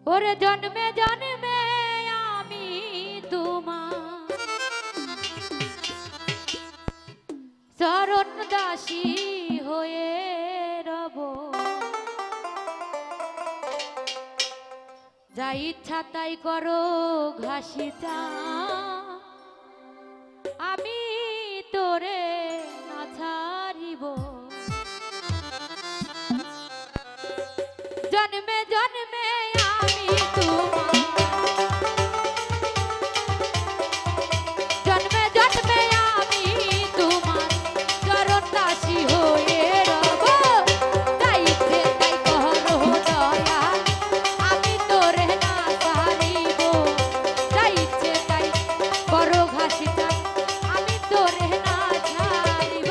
ওরে জন্মে জন্মে আমি তোমার চরণ দাসী হয়ে রব, যা ইচ্ছা তাই করো ঘাসিটা, আমি তোরে না ছাড়িব। জন্মে জন্মে আমি তোমার, জন্মে জন্মে আমি তোমার চরণ দাসী হয়ে রব, তাই ইচ্ছে তাই করো দয়া, আমি তোরে না ছাড়িব। তাই ইচ্ছে তাই করো ঘাসিটা, আমি তোরে না ছাড়িব।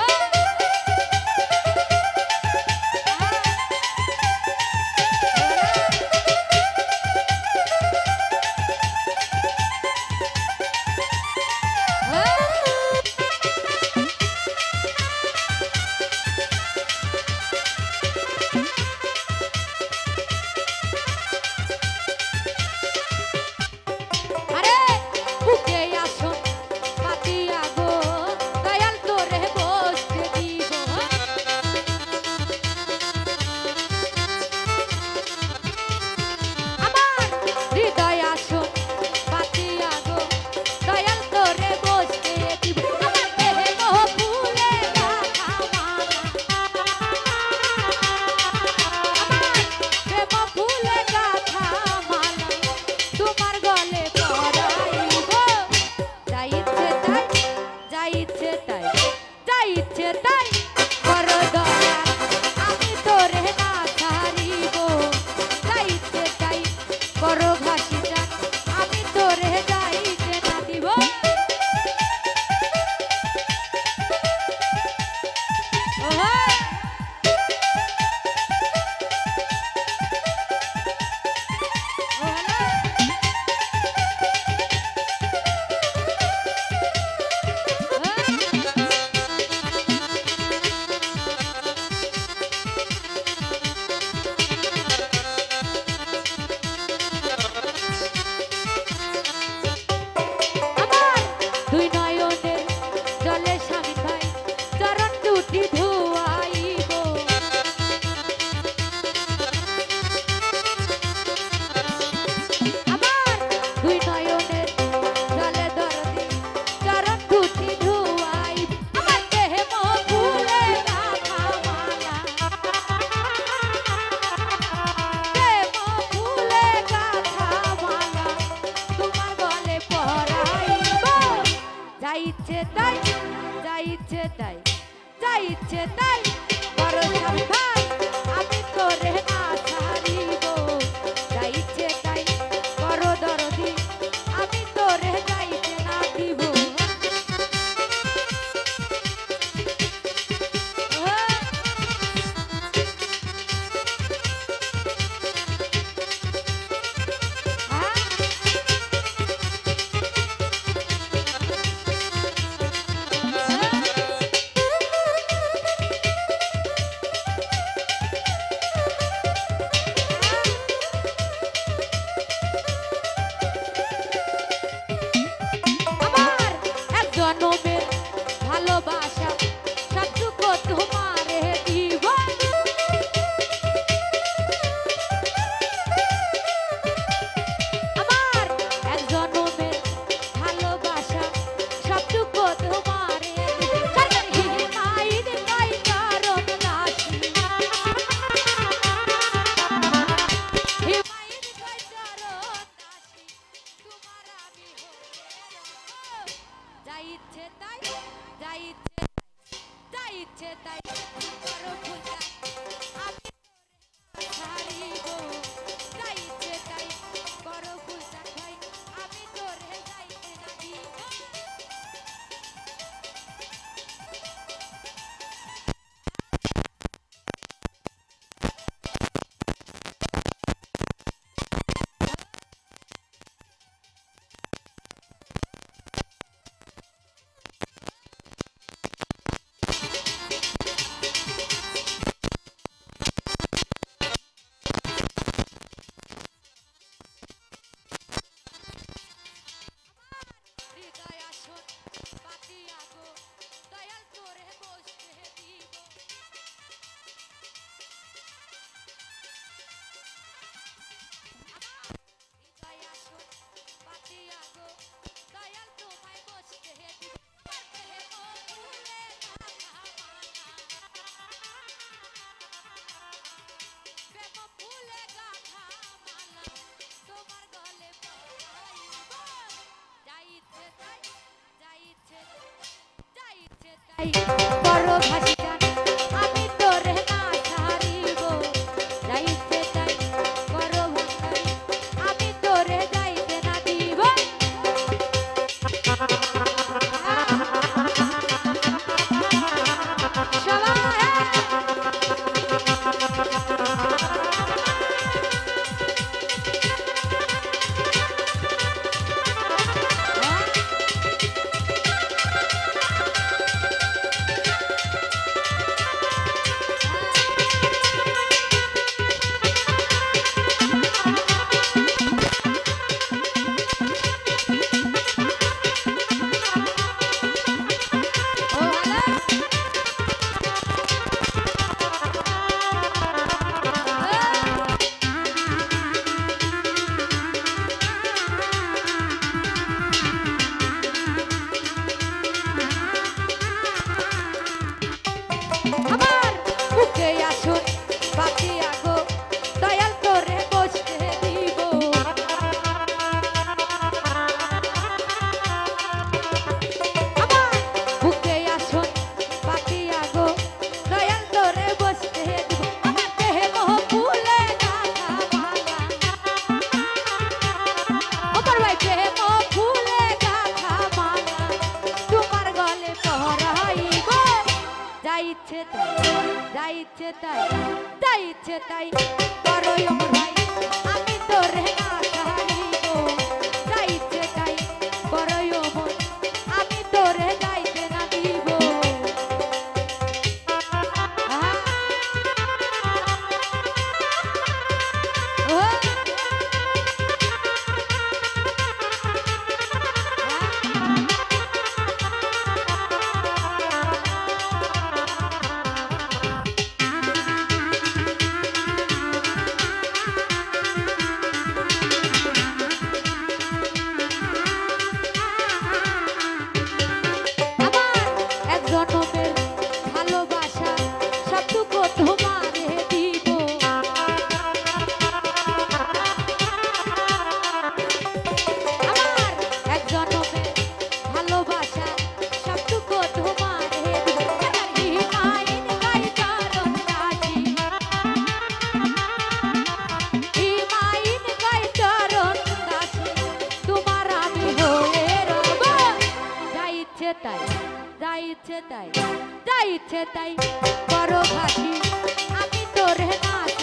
ইচ্ছে তাই, যা ইচ্ছে তাই, যা ইচ্ছে তাই করো স্বামী ভাই, আমি তোরে না ছাড়িব। যা ইচ্ছে তাই করো দরদি, আমি তোরে যাইতে না দিব। ভালোবাসা সবটুকু তোমারে দিব, আমার এক জনমের ভালোবাসা সবটুকু তোমারে দিব। মায়ের কই চরণ দাসী, মায়ের কই চরণ দাসী, তোমার আমি হয়ে রব, যা ইচ্ছে তাই বড় ভাসি জান আমি তোরে না ছাড়িব যা ইচ্ছে তাই বড় ভান্ডারি আমি তোরে যাইতে না দিব তাই বড়ই আমার ভাই আমি তোরে না ছাড়িব যা ইচ্ছে তাই বড়ই আমার আমি তোরে যাইতে না দিব তাই বড় ভাসি আমি তোরে না